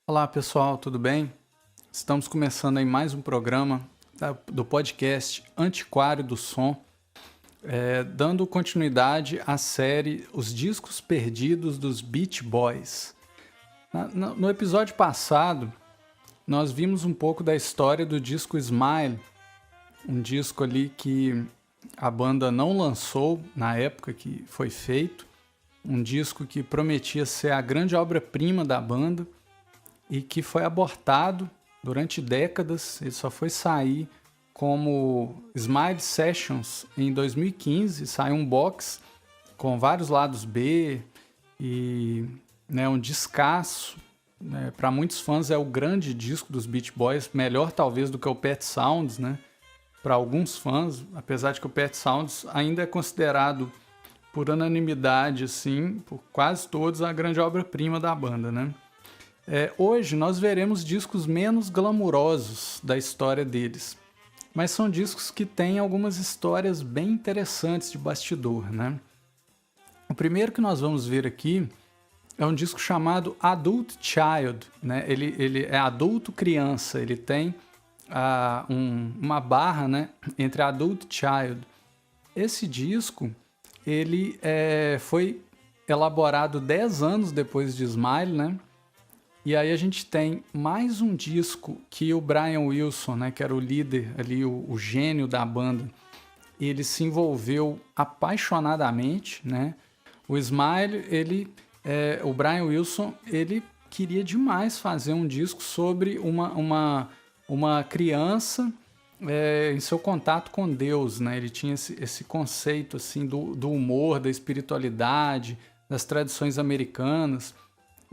Olá pessoal, tudo bem? Estamos começando aí mais um programa do podcast Antiquário do Som, dando continuidade à série Os Discos Perdidos dos Beach Boys. No episódio passado, nós vimos um pouco da história do disco Smile, um disco ali que a banda não lançou na época que foi feito, um disco que prometia ser a grande obra-prima da banda, e que foi abortado durante décadas. Ele só foi sair como Smile Sessions em 2015, saiu um box com vários lados B e um descasso. Para muitos fãs é o grande disco dos Beach Boys, melhor talvez do que o Pet Sounds, né? Para alguns fãs, apesar de que o Pet Sounds ainda é considerado por unanimidade, assim, por quase todos, a grande obra-prima da banda, né? Hoje nós veremos discos menos glamurosos da história deles, mas são discos que têm algumas histórias bem interessantes de bastidor, né? O primeiro que nós vamos ver aqui é um disco chamado Adult Child, né? Ele é adulto criança, ele tem uma barra, né, entre Adult Child. Esse disco ele foi elaborado 10 anos depois de Smile, né? E aí a gente tem mais um disco que o Brian Wilson, né, que era o líder ali, o gênio da banda, ele se envolveu apaixonadamente, né? O Smile, o Brian Wilson, ele queria demais fazer um disco sobre uma criança em seu contato com Deus, né? Ele tinha esse conceito assim do humor, da espiritualidade, das tradições americanas.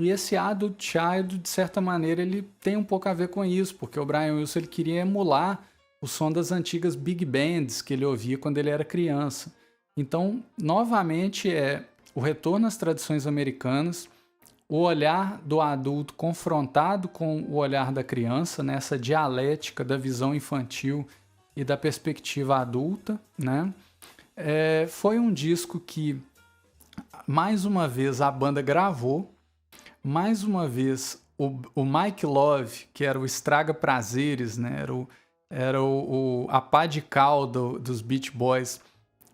E esse Adult Child, de certa maneira, ele tem um pouco a ver com isso, porque o Brian Wilson ele queria emular o som das antigas big bands que ele ouvia quando ele era criança. Então, novamente, o retorno às tradições americanas, o olhar do adulto confrontado com o olhar da criança, nessa dialética da visão infantil e da perspectiva adulta, né? Foi um disco que, mais uma vez, a banda gravou. Mais uma vez, o Mike Love, que era o Estraga Prazeres, né? Era a pá de cal dos Beach Boys,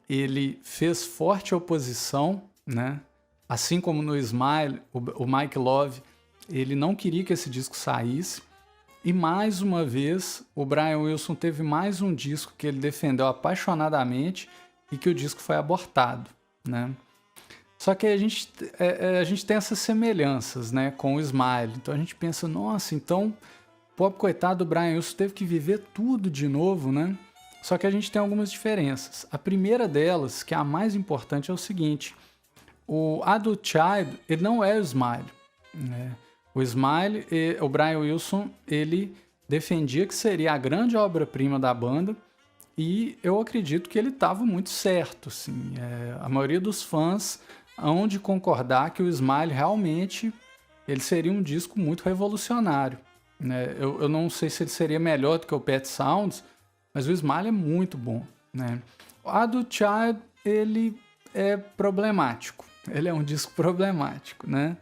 ele fez forte oposição, né? Assim como no Smile, o Mike Love, ele não queria que esse disco saísse. E mais uma vez, o Brian Wilson teve mais um disco que ele defendeu apaixonadamente e que o disco foi abortado, né? Só que a gente tem essas semelhanças, né, com o Smile. Então a gente pensa, nossa, então o pobre coitado do Brian Wilson teve que viver tudo de novo, né? Só que a gente tem algumas diferenças. A primeira delas, que é a mais importante, é o seguinte: o Adult Child, ele não é o Smile, né? O Smile, o Brian Wilson, ele defendia que seria a grande obra-prima da banda, e eu acredito que ele estava muito certo, assim. A maioria dos fãs hão de concordar que o Smile realmente ele seria um disco muito revolucionário, né? Eu não sei se ele seria melhor do que o Pet Sounds, mas o Smile é muito bom, né? O Adult Child, ele é problemático. Ele é um disco problemático, né?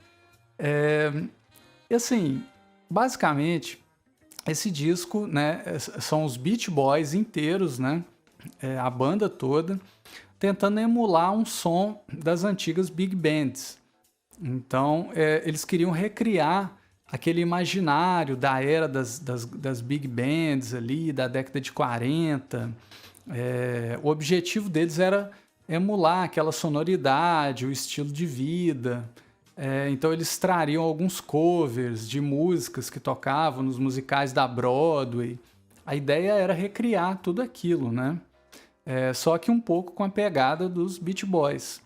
E assim, basicamente, esse disco, né, são os Beach Boys inteiros, né? A banda toda tentando emular um som das antigas big bands. Então, eles queriam recriar aquele imaginário da era das big bands ali, da década de 40. O objetivo deles era emular aquela sonoridade, o estilo de vida. Então, eles trariam alguns covers de músicas que tocavam nos musicais da Broadway. A ideia era recriar tudo aquilo, né? Só que um pouco com a pegada dos Beach Boys.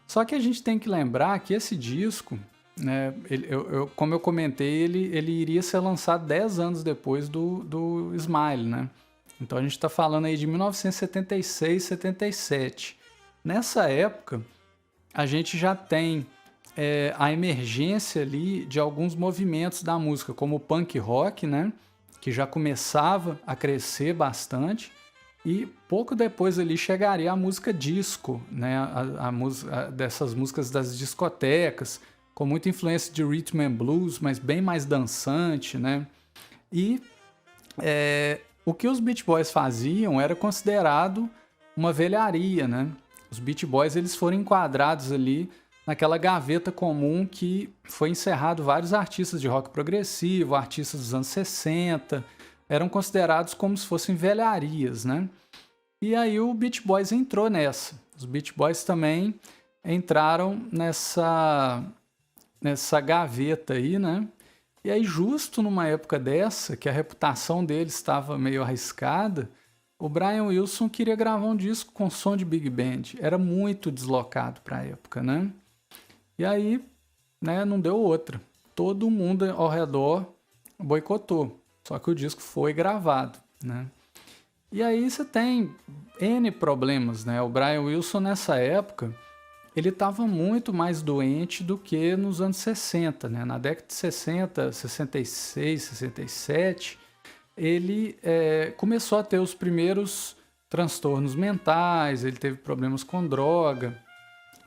Só que a gente tem que lembrar que esse disco, né, como eu comentei, ele iria ser lançado 10 anos depois do Smile, né? Então a gente está falando aí de 1976, 77. Nessa época, a gente já tem a emergência ali de alguns movimentos da música, como o punk rock, né, que já começava a crescer bastante. E pouco depois ali chegaria a música disco, né? A música dessas músicas das discotecas, com muita influência de rhythm and blues, mas bem mais dançante, né? E o que os Beach Boys faziam era considerado uma velharia, né? Os Beach Boys eles foram enquadrados ali naquela gaveta comum que foi encerrado vários artistas de rock progressivo, artistas dos anos 60, eram considerados como se fossem velharias, né? E aí o Beach Boys entrou nessa. Os Beach Boys também entraram nessa gaveta aí, né? E aí justo numa época dessa, que a reputação deles estava meio arriscada, o Brian Wilson queria gravar um disco com som de big band. Era muito deslocado para a época, né? E aí, né, não deu outra. Todo mundo ao redor boicotou. Só que o disco foi gravado, né? E aí você tem N problemas, né? O Brian Wilson nessa época, ele estava muito mais doente do que nos anos 60, né? Na década de 60, 66, 67, ele começou a ter os primeiros transtornos mentais, ele teve problemas com droga,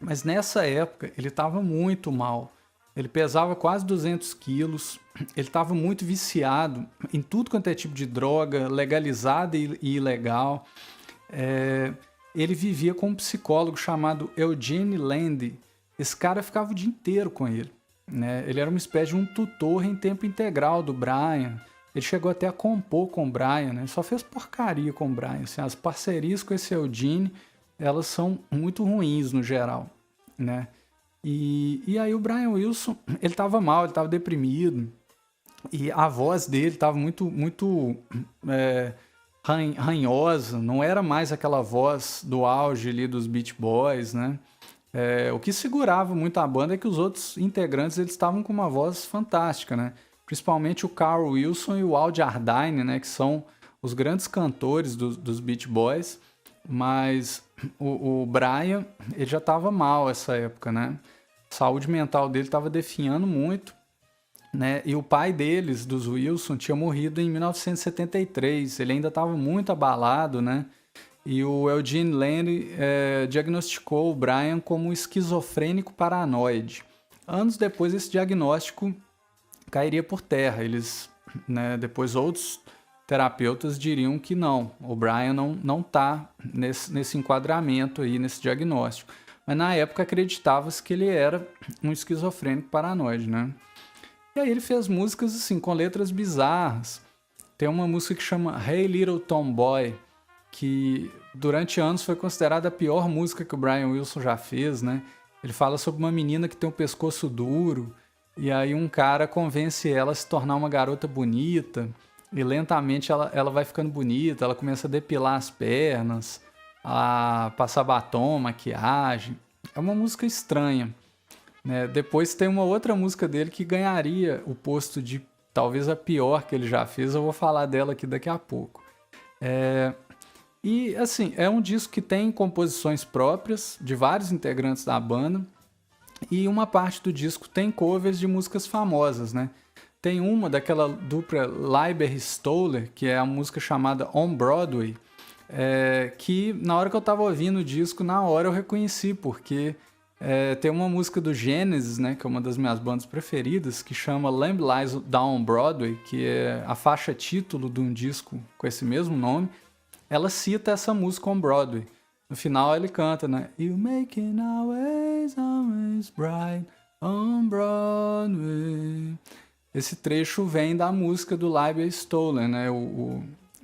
mas nessa época ele estava muito mal. Ele pesava quase 200 quilos, ele estava muito viciado em tudo quanto é tipo de droga, legalizada e ilegal. Ele vivia com um psicólogo chamado Eugene Landy. Esse cara ficava o dia inteiro com ele, né? Ele era uma espécie de um tutor em tempo integral do Brian. Ele chegou até a compor com o Brian, né? Só fez porcaria com o Brian. Assim, as parcerias com esse Eugene, elas são muito ruins no geral, né? E aí o Brian Wilson, ele estava mal, ele estava deprimido. E a voz dele estava muito ranhosa, não era mais aquela voz do auge ali dos Beach Boys, né? O que segurava muito a banda é que os outros integrantes eles estavam com uma voz fantástica, né? Principalmente o Carl Wilson e o Al Jardine, né? Que são os grandes cantores dos Beach Boys. Mas o Brian, ele já estava mal essa época, né? A saúde mental dele estava definhando muito, né? E o pai deles, dos Wilson, tinha morrido em 1973. Ele ainda estava muito abalado, né? E o Eugene Landy diagnosticou o Brian como esquizofrênico paranoide. Anos depois, esse diagnóstico cairia por terra. Eles, né, depois outros terapeutas diriam que não, o Brian não está nesse enquadramento aí, nesse diagnóstico. Mas na época acreditava-se que ele era um esquizofrênico paranoide, né? E aí ele fez músicas assim, com letras bizarras. Tem uma música que chama Hey Little Tomboy, que durante anos foi considerada a pior música que o Brian Wilson já fez, né? Ele fala sobre uma menina que tem um pescoço duro, e aí um cara convence ela a se tornar uma garota bonita, e lentamente ela vai ficando bonita, ela começa a depilar as pernas, a passar batom, maquiagem. É uma música estranha, né? Depois tem uma outra música dele que ganharia o posto de talvez a pior que ele já fez, eu vou falar dela aqui daqui a pouco. E assim, é um disco que tem composições próprias de vários integrantes da banda, e uma parte do disco tem covers de músicas famosas, né? Tem uma daquela dupla Leiber e Stoller, que é a música chamada On Broadway, que na hora que eu tava ouvindo o disco, na hora eu reconheci, porque tem uma música do Genesis, né, que é uma das minhas bandas preferidas, que chama Lamb Lies Down on Broadway, que é a faixa título de um disco com esse mesmo nome. Ela cita essa música On Broadway. No final ele canta, né? You making our ways always bright on Broadway. Esse trecho vem da música do Leiber Stoller, né?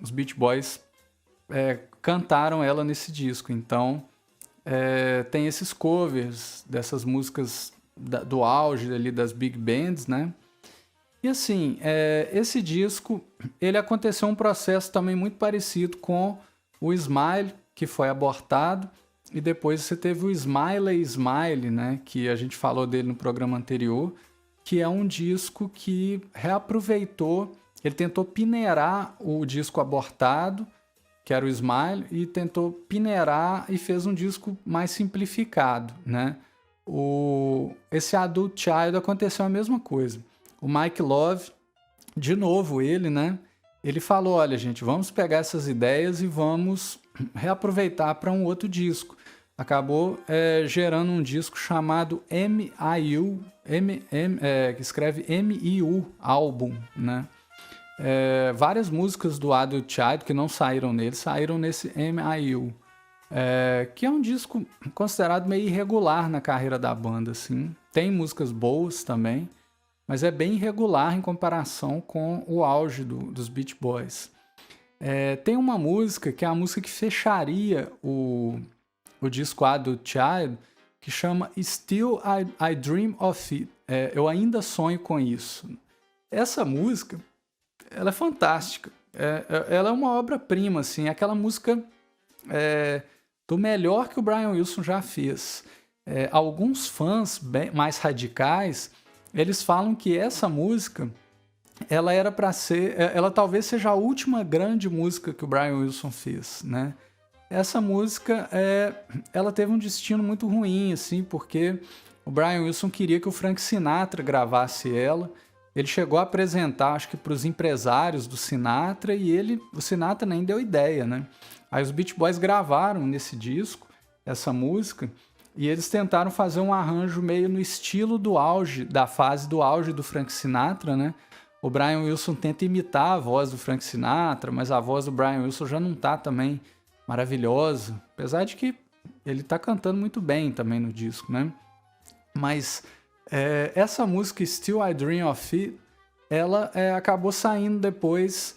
Os Beach Boys cantaram ela nesse disco. Então, tem esses covers dessas músicas do auge ali das big bands, né? E assim, esse disco, ele aconteceu um processo também muito parecido com o Smile, que foi abortado, e depois você teve o Smiley Smile, né? Que a gente falou dele no programa anterior, que é um disco que reaproveitou, ele tentou pineirar o disco abortado, que era o Smile, e tentou pineirar e fez um disco mais simplificado, né? Esse Adult Child aconteceu a mesma coisa. O Mike Love, de novo ele, né? Ele falou, olha gente, vamos pegar essas ideias e vamos reaproveitar para um outro disco. Acabou gerando um disco chamado M.I.U., que escreve M-I-U, álbum, né? Várias músicas do Adult Child que não saíram nele, saíram nesse M-I-U, que é um disco considerado meio irregular na carreira da banda, assim. Tem músicas boas também, mas é bem irregular em comparação com o auge dos Beach Boys. Tem uma música que é a música que fecharia o disco Adult Child, que chama Still I Dream of It. Eu ainda sonho com isso. Essa música, ela é fantástica. Ela é uma obra-prima, assim, aquela música do melhor que o Brian Wilson já fez. Alguns fãs mais radicais, eles falam que essa música, ela era para ser, ela talvez seja a última grande música que o Brian Wilson fez, né? Essa música, ela teve um destino muito ruim, assim, porque o Brian Wilson queria que o Frank Sinatra gravasse ela. Ele chegou a apresentar, acho que para os empresários do Sinatra, e o Sinatra nem deu ideia, né? Aí os Beach Boys gravaram nesse disco essa música, e eles tentaram fazer um arranjo meio no estilo da fase do auge do Frank Sinatra, né? O Brian Wilson tenta imitar a voz do Frank Sinatra, mas a voz do Brian Wilson já não tá também maravilhosa, apesar de que ele tá cantando muito bem também no disco, né? Mas essa música Still I Dream of It, ela acabou saindo depois.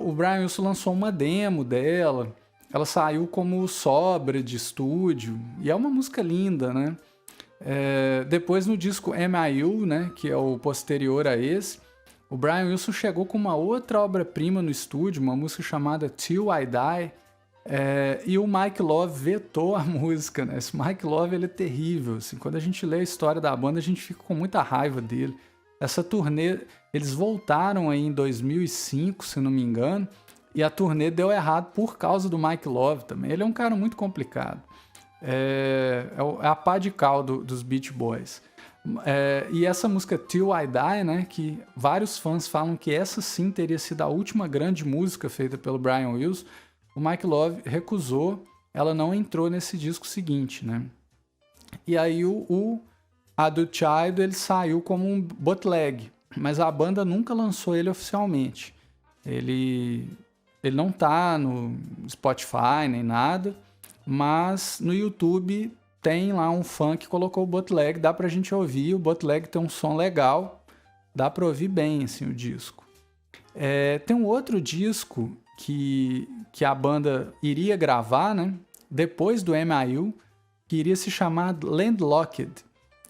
O Brian Wilson lançou uma demo dela, ela saiu como sobra de estúdio, e é uma música linda, né? Depois no disco M.I.U., né, que é o posterior a esse, o Brian Wilson chegou com uma outra obra-prima no estúdio, uma música chamada Till I Die, e o Mike Love vetou a música, né? Esse Mike Love, ele é terrível, assim. Quando a gente lê a história da banda, a gente fica com muita raiva dele. Essa turnê, eles voltaram aí em 2005, se não me engano, e a turnê deu errado por causa do Mike Love também. Ele é um cara muito complicado. É a pá de cal dos Beach Boys. E essa música Till I Die, né, que vários fãs falam que essa sim teria sido a última grande música feita pelo Brian Wilson, o Mike Love recusou, ela não entrou nesse disco seguinte, né? E aí o Adult Child, ele saiu como um bootleg, mas a banda nunca lançou ele oficialmente. Ele não tá no Spotify nem nada, mas no YouTube tem lá um fã que colocou o bootleg, dá pra gente ouvir, o bootleg tem um som legal, dá pra ouvir bem assim, o disco. Tem um outro disco que a banda iria gravar, né, depois do M.I.U., que iria se chamar Landlocked,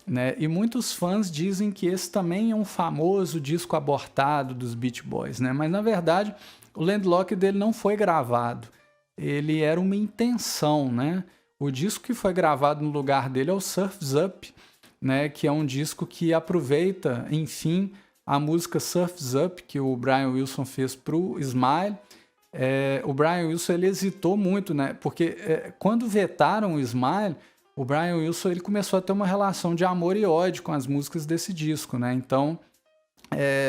né? E muitos fãs dizem que esse também é um famoso disco abortado dos Beach Boys, né? Mas na verdade o Landlocked ele não foi gravado, ele era uma intenção, né? O disco que foi gravado no lugar dele é o Surf's Up, né? Que é um disco que aproveita, enfim, a música Surf's Up que o Brian Wilson fez pro Smile. O Brian Wilson ele hesitou muito, né? Porque quando vetaram o Smile, o Brian Wilson ele começou a ter uma relação de amor e ódio com as músicas desse disco, né? Então,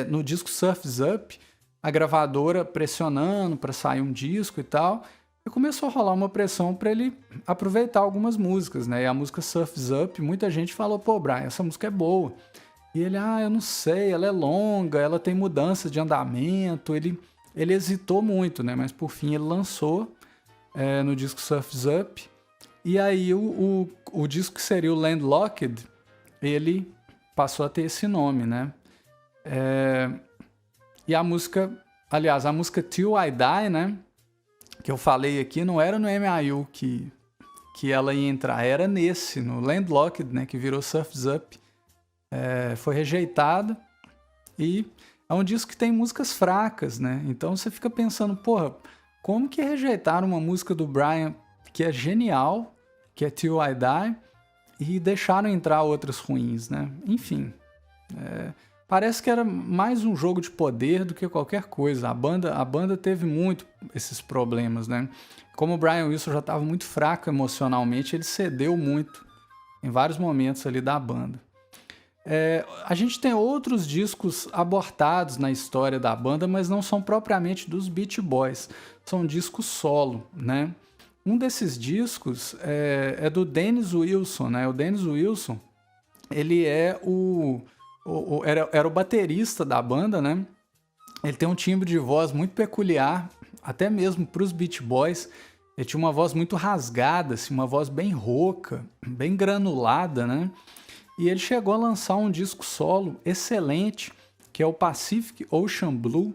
no disco Surf's Up, a gravadora pressionando para sair um disco e tal, e começou a rolar uma pressão para ele aproveitar algumas músicas, né? E a música Surf's Up, muita gente falou, pô, Brian, essa música é boa. E ele, eu não sei, ela é longa, ela tem mudança de andamento, ele hesitou muito, né? Mas por fim ele lançou no disco Surf's Up. E aí o disco que seria o Landlocked, ele passou a ter esse nome, né? E a música, aliás, a música Till I Die, né? Que eu falei aqui, não era no M.I.U. que ela ia entrar, era nesse, no Landlocked, né? Que virou Surf's Up. Foi rejeitado e é um disco que tem músicas fracas, né? Então você fica pensando, porra, como que rejeitaram uma música do Brian que é genial, que é Till I Die, e deixaram entrar outras ruins, né? Enfim, parece que era mais um jogo de poder do que qualquer coisa. A banda teve muito esses problemas, né? Como o Brian Wilson já estava muito fraco emocionalmente, ele cedeu muito em vários momentos ali da banda. A gente tem outros discos abortados na história da banda, mas não são propriamente dos Beach Boys, são discos solo, né? Um desses discos é do Dennis Wilson, né? O Dennis Wilson, ele é era o baterista da banda, né? Ele tem um timbre de voz muito peculiar, até mesmo para os Beach Boys. Ele tinha uma voz muito rasgada, assim, uma voz bem rouca, bem granulada, né? E ele chegou a lançar um disco solo excelente, que é o Pacific Ocean Blue.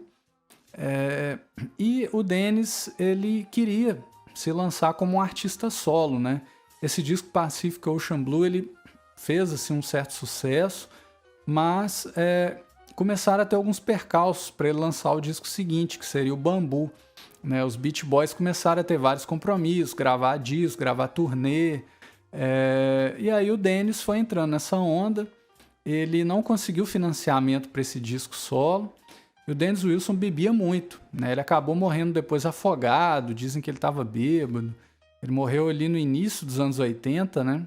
E o Dennis, ele queria se lançar como um artista solo, né? Esse disco Pacific Ocean Blue, ele fez assim, um certo sucesso, mas começaram a ter alguns percalços para ele lançar o disco seguinte, que seria o Bamboo. Né? Os Beach Boys começaram a ter vários compromissos, gravar disco, gravar turnê, e aí o Dennis foi entrando nessa onda. Ele não conseguiu financiamento para esse disco solo, e o Dennis Wilson bebia muito, né? Ele acabou morrendo depois afogado, dizem que ele estava bêbado. Ele morreu ali no início dos anos 80, né?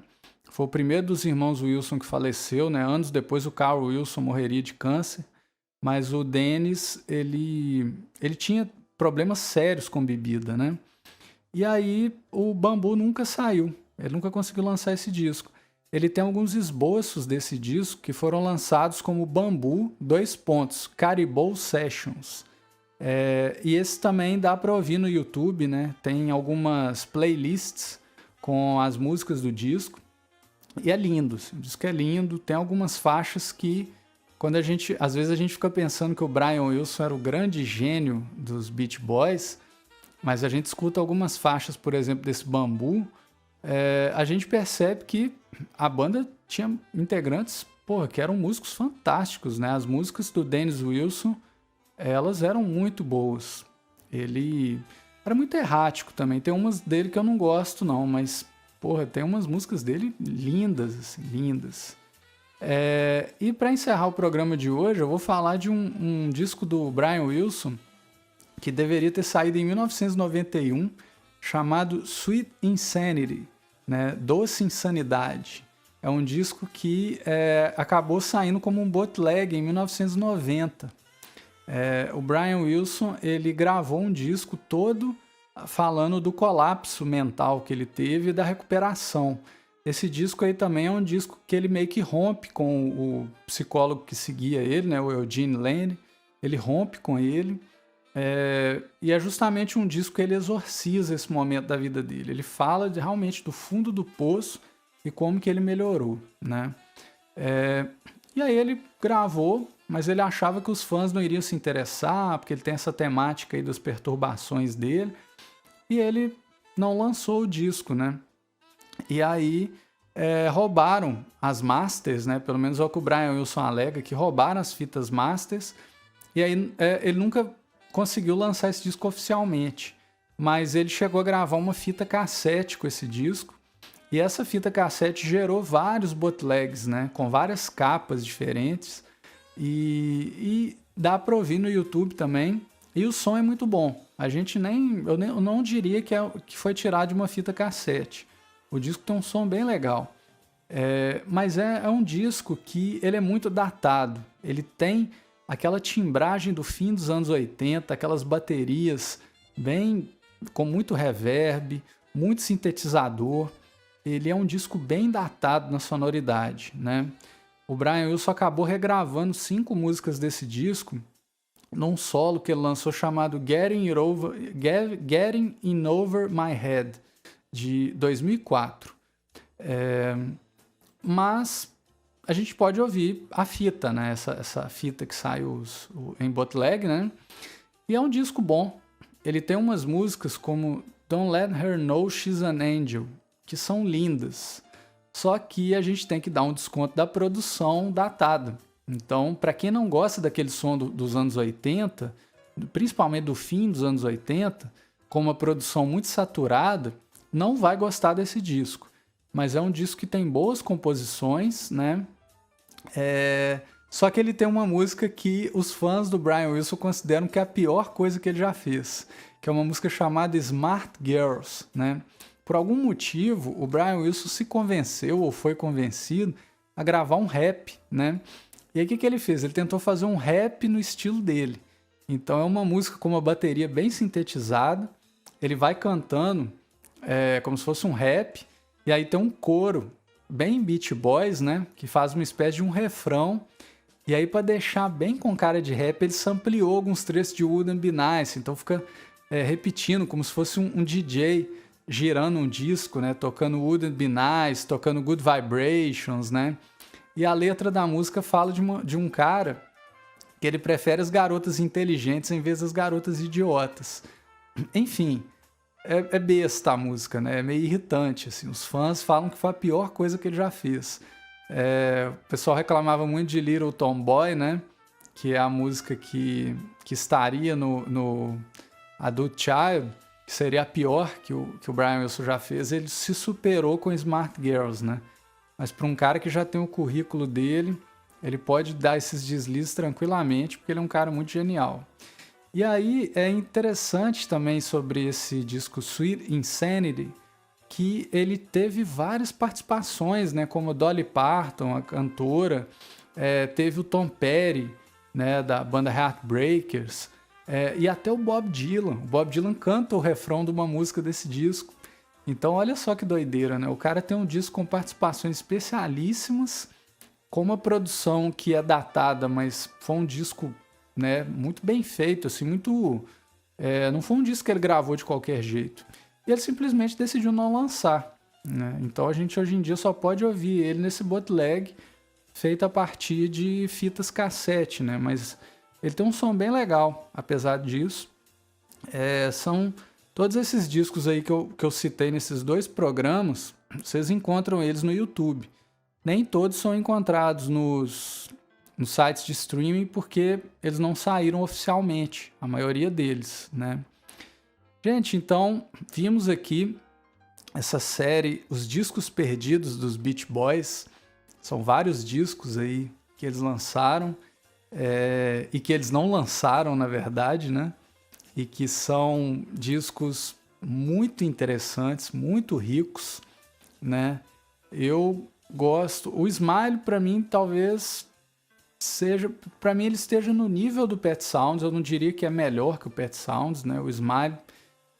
Foi o primeiro dos irmãos Wilson que faleceu, né? Anos depois o Carl Wilson morreria de câncer, mas o Dennis, ele tinha problemas sérios com bebida, né? E aí o Bamboo nunca saiu, ele nunca conseguiu lançar esse disco. Ele tem alguns esboços desse disco que foram lançados como Bamboo, Caribou Sessions. E esse também dá para ouvir no YouTube, né? Tem algumas playlists com as músicas do disco. E é lindo, o disco é lindo. Tem algumas faixas que, às vezes a gente fica pensando que o Brian Wilson era o grande gênio dos Beach Boys, mas a gente escuta algumas faixas, por exemplo, desse Bamboo, a gente percebe que a banda tinha integrantes, que eram músicos fantásticos, né? As músicas do Dennis Wilson, elas eram muito boas. Ele era muito errático também. Tem umas dele que eu não gosto, não, mas, tem umas músicas dele lindas, assim, lindas. E para encerrar o programa de hoje, eu vou falar de um disco do Brian Wilson que deveria ter saído em 1991, chamado Sweet Insanity, né? Doce Insanidade. É um disco que acabou saindo como um bootleg em 1990. O Brian Wilson, ele gravou um disco todo falando do colapso mental que ele teve e da recuperação. Esse disco aí também é um disco que ele meio que rompe com o psicólogo que seguia ele, né? O Eugene Lane. Ele rompe com ele. E é justamente um disco que ele exorciza esse momento da vida dele. Ele fala realmente do fundo do poço e como que ele melhorou, né? E aí ele gravou, mas ele achava que os fãs não iriam se interessar, porque ele tem essa temática aí das perturbações dele, e ele não lançou o disco, né? E aí roubaram as masters, né? Pelo menos é o que o Brian Wilson alega, que roubaram as fitas masters, e aí ele nunca conseguiu lançar esse disco oficialmente, mas ele chegou a gravar uma fita cassete com esse disco, e essa fita cassete gerou vários bootlegs, né, com várias capas diferentes, e dá para ouvir no YouTube também, e o som é muito bom. Eu não diria que foi tirado de uma fita cassete. O disco tem um som bem legal, mas é um disco que ele é muito datado. Ele tem aquela timbragem do fim dos anos 80, aquelas baterias com muito reverb, muito sintetizador. Ele é um disco bem datado na sonoridade, né? O Brian Wilson acabou regravando 5 músicas desse disco num solo que ele lançou chamado Getting In Over My Head, de 2004. Mas a gente pode ouvir a fita, né? Essa fita que sai em bootleg, né? E é um disco bom. Ele tem umas músicas como Don't Let Her Know She's an Angel, que são lindas. Só que a gente tem que dar um desconto da produção datada. Então, para quem não gosta daquele som dos anos 80, principalmente do fim dos anos 80, com uma produção muito saturada, não vai gostar desse disco. Mas é um disco que tem boas composições, né? Só que ele tem uma música que os fãs do Brian Wilson consideram que é a pior coisa que ele já fez, que é uma música chamada Smart Girls, né? Por algum motivo, o Brian Wilson se convenceu ou foi convencido a gravar um rap, né? E aí o que ele fez? Ele tentou fazer um rap no estilo dele. Então é uma música com uma bateria bem sintetizada, ele vai cantando como se fosse um rap, e aí tem um coro bem Beach Boys, né? Que faz uma espécie de um refrão. E aí, para deixar bem com cara de rap, ele sampleou alguns trechos de Wouldn't Be Nice. Então fica repetindo, como se fosse um DJ girando um disco, né? Tocando Wouldn't Be Nice, tocando Good Vibrations, né? E a letra da música fala de um cara que ele prefere as garotas inteligentes em vez das garotas idiotas. Enfim, é besta a música, né? É meio irritante, assim. Os fãs falam que foi a pior coisa que ele já fez. O pessoal reclamava muito de Little Tomboy, né? Que é a música que estaria no Adult Child, que seria a pior que o Brian Wilson já fez. Ele se superou com Smart Girls, né? Mas para um cara que já tem o currículo dele, ele pode dar esses deslizes tranquilamente, porque ele é um cara muito genial. E aí é interessante também sobre esse disco Sweet Insanity, que ele teve várias participações, né, como Dolly Parton, a cantora, teve o Tom Petty, né, da banda Heartbreakers, e até o Bob Dylan. O Bob Dylan canta o refrão de uma música desse disco. Então olha só que doideira, né? O cara tem um disco com participações especialíssimas, com uma produção que é datada, mas foi um disco, né, muito bem feito, assim, muito... não foi um disco que ele gravou de qualquer jeito. E ele simplesmente decidiu não lançar, né? Então a gente hoje em dia só pode ouvir ele nesse bootleg feito a partir de fitas cassete, né? Mas ele tem um som bem legal, apesar disso. São todos esses discos aí que eu citei nesses 2 programas, vocês encontram eles no YouTube. Nem todos são encontrados nos sites de streaming porque eles não saíram oficialmente, a maioria deles, né? Gente, então vimos aqui essa série, Os Discos Perdidos dos Beach Boys. São vários discos aí que eles lançaram e que eles não lançaram, na verdade, né? E que são discos muito interessantes, muito ricos, né? Eu gosto. O Smile, para mim, talvez seja... Para mim, ele esteja no nível do Pet Sounds. Eu não diria que é melhor que o Pet Sounds, né? O Smile,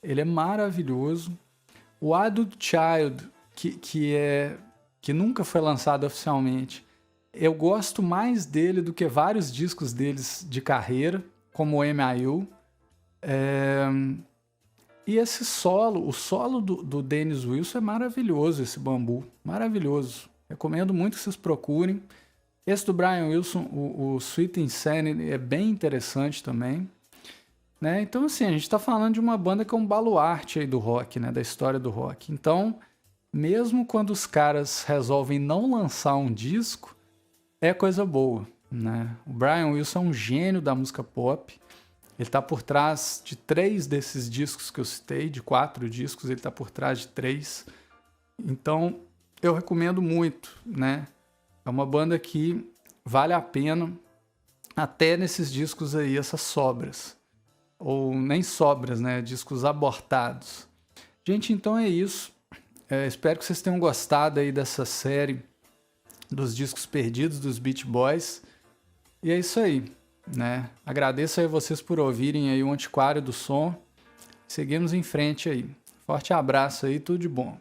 ele é maravilhoso. O Adult Child, que nunca foi lançado oficialmente, eu gosto mais dele do que vários discos deles de carreira, como o M.I.U. E esse solo, o solo do Dennis Wilson é maravilhoso, esse bambu, maravilhoso. Recomendo muito que vocês procurem. Esse do Brian Wilson, o Sweet Insanity, é bem interessante também, né? Então, assim, a gente está falando de uma banda que é um baluarte aí do rock, né? Da história do rock. Então, mesmo quando os caras resolvem não lançar um disco, é coisa boa, né? O Brian Wilson é um gênio da música pop. Ele está por trás de 3 desses discos que eu citei, de 4 discos, ele está por trás de 3. Então, eu recomendo muito, né? É uma banda que vale a pena, até nesses discos aí, essas sobras. Ou nem sobras, né? Discos abortados. Gente, então é isso. Espero que vocês tenham gostado aí dessa série dos discos perdidos dos Beach Boys. E é isso aí, né? Agradeço aí vocês por ouvirem aí o Antiquário do Som. Seguimos em frente aí. Forte abraço aí, tudo de bom.